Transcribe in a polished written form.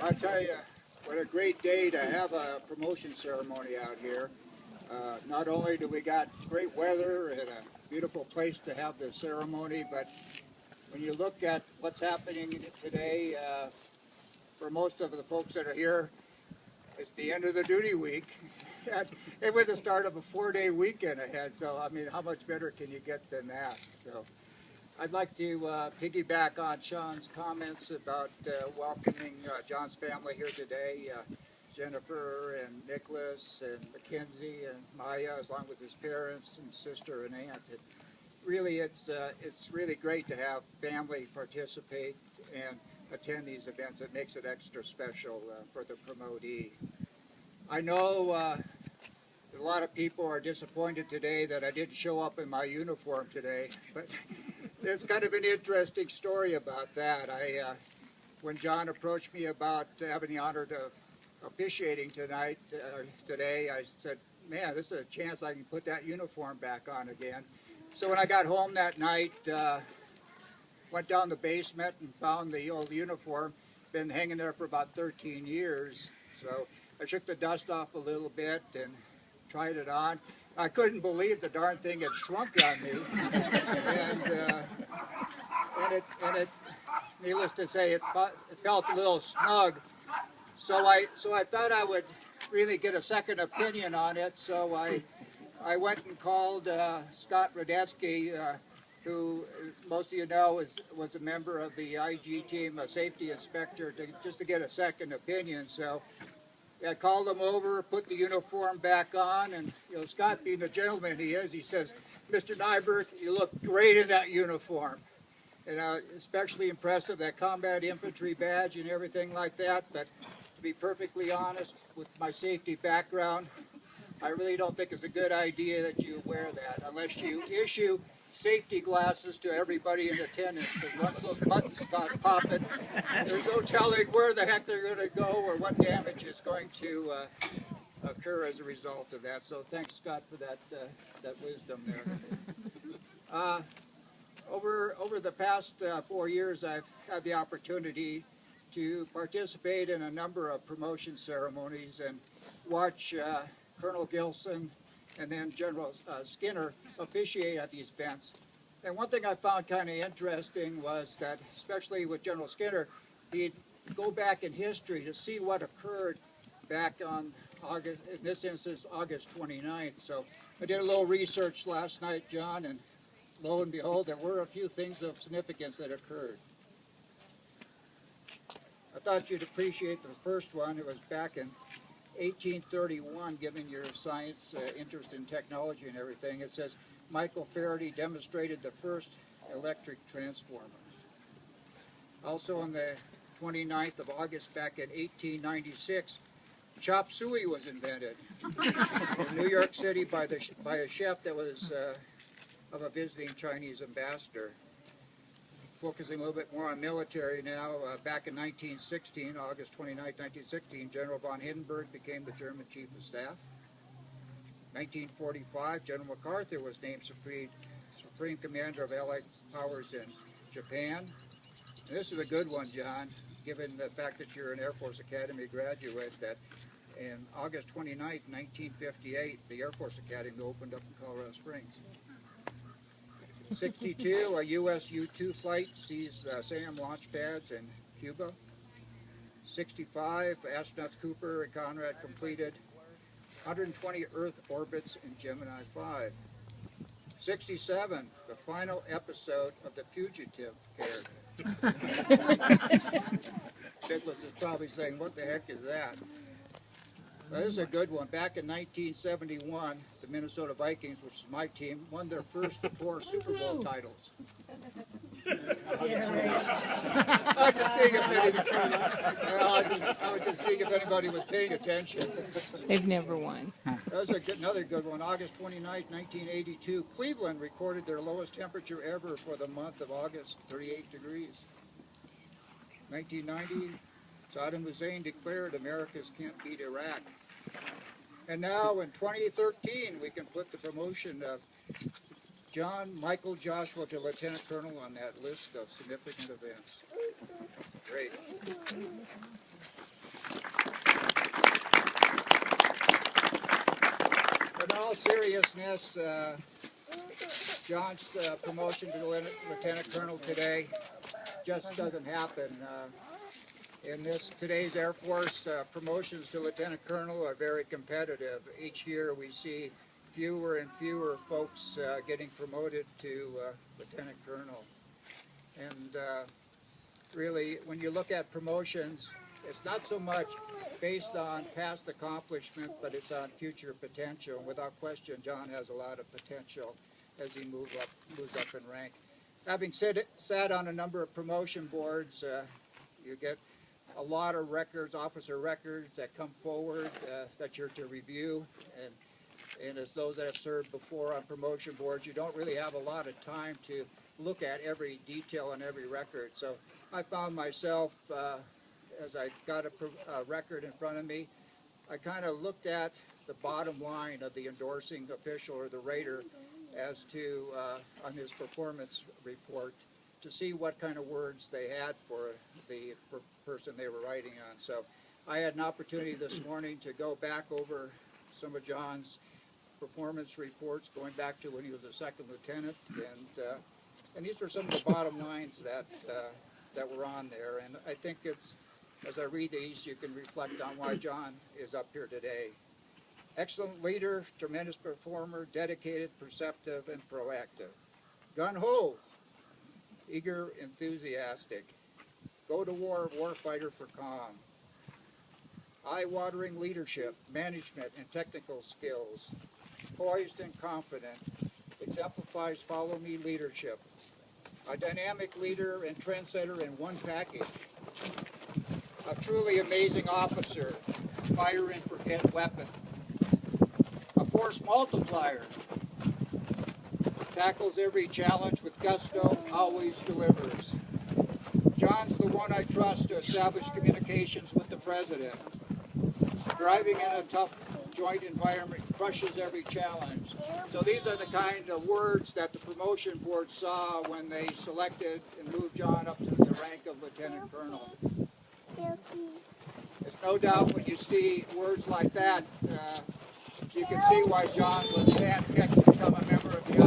I'll tell you, what a great day to have a promotion ceremony out here. Not only do we got great weather and a beautiful place to have the ceremony, but when you look at what's happening today, for most of the folks that are here, it's the end of the duty week. It was the start of a 4-day weekend ahead, so I mean, how much better can you get than that? So I'd like to piggyback on Sean's comments about welcoming John's family here today. Jennifer and Nicholas and Mackenzie and Maya, along with his parents and sister and aunt. It's really great to have family participate and attend these events. It makes it extra special for the promotee. I know a lot of people are disappointed today that I didn't show up in my uniform today, but there's kind of an interesting story about that. When John approached me about having the honor of officiating today, I said, man, this is a chance I can put that uniform back on again. So when I got home that night, went down the basement and found the old uniform. Been hanging there for about 13 years. So I shook the dust off a little bit and tried it on. I couldn't believe the darn thing had shrunk on me. and it, needless to say, it felt a little snug. So I thought I would really get a second opinion on it. So I went and called Scott Radetzky, who most of you know was a member of the IG team, a safety inspector, just to get a second opinion. So I called him over, put the uniform back on, and Scott, being the gentleman he is, he says, "Mr. Nyberg, you look great in that uniform." And especially impressive, that combat infantry badge and everything like that. But to be perfectly honest, with my safety background, I really don't think it's a good idea that you wear that unless you issue safety glasses to everybody in attendance, because once those buttons start popping, there's no telling where the heck they're going to go or what damage is going to occur as a result of that. So thanks, Scott, for that wisdom there. Over the past 4 years, I've had the opportunity to participate in a number of promotion ceremonies and watch Colonel Gilson and then General Skinner officiate at these events. And one thing I found kind of interesting was that, especially with General Skinner, he'd go back in history to see what occurred back on August, in this instance, August 29th. So I did a little research last night, John, and lo and behold, there were a few things of significance that occurred. I thought you'd appreciate the first one. It was back in 1831, given your science interest in technology and everything. It says Michael Faraday demonstrated the first electric transformer. Also on the 29th of August back in 1896, chop suey was invented in New York City by a chef that was of a visiting Chinese ambassador. Focusing a little bit more on military now, back in 1916, August 29, 1916, General von Hindenburg became the German Chief of Staff. 1945, General MacArthur was named Supreme Commander of Allied Powers in Japan. And this is a good one, John, given the fact that you're an Air Force Academy graduate, that in August 29, 1958, the Air Force Academy opened up in Colorado Springs. 62, a U.S. U-2 flight sees SAM launch pads in Cuba. 65, astronauts Cooper and Conrad completed 120 Earth orbits in Gemini 5. 67, the final episode of The Fugitive aired. Nicholas is probably saying, what the heck is that? Well, this is a good one. Back in 1971, the Minnesota Vikings, which is my team, won their first 4 Super Bowl titles. I was just seeing if anybody was paying attention. They've never won. That was another good one. August 29, 1982, Cleveland recorded their lowest temperature ever for the month of August, 38 degrees. 1990, Saddam Hussein declared America's can't beat Iraq. And now in 2013, we can put the promotion of John Michael Joshua to Lieutenant Colonel on that list of significant events. Great. business. John's promotion to Lieutenant Colonel today just doesn't happen. In today's Air Force, promotions to Lieutenant Colonel are very competitive. Each year we see fewer and fewer folks getting promoted to Lieutenant Colonel. And really, when you look at promotions, it's not so much based on past accomplishment, but it's on future potential. Without question, John has a lot of potential as he moves up in rank. Having sat on a number of promotion boards, you get a lot of records, officer records that come forward that you're to review. And as those that have served before on promotion boards, you don't really have a lot of time to look at every detail on every record. So I found myself, as I got a record in front of me, I kind of looked at the bottom line of the endorsing official or the rater as to, on his performance report, to see what kind of words they had for the person they were writing on. So I had an opportunity this morning to go back over some of John's performance reports, going back to when he was a second lieutenant, and these were some of the bottom lines that were on there. And I think it's, as I read these, you can reflect on why John is up here today. Excellent leader, tremendous performer, dedicated, perceptive, and proactive. Gun-ho, eager, enthusiastic. Go to war, warfighter for calm. Eye-watering leadership, management, and technical skills. Poised and confident. Exemplifies follow-me leadership. A dynamic leader and trendsetter in one package. A truly amazing officer. Fire and forget weapon. A force multiplier. Tackles every challenge with gusto, always delivers. John's the one I trust to establish communications with the President. Driving in a tough joint environment, crushes every challenge. So these are the kind of words that the promotion board saw when they selected and moved John up to the rank of Lieutenant Colonel. There's no doubt when you see words like that, you can see why John was handpicked to become a member of the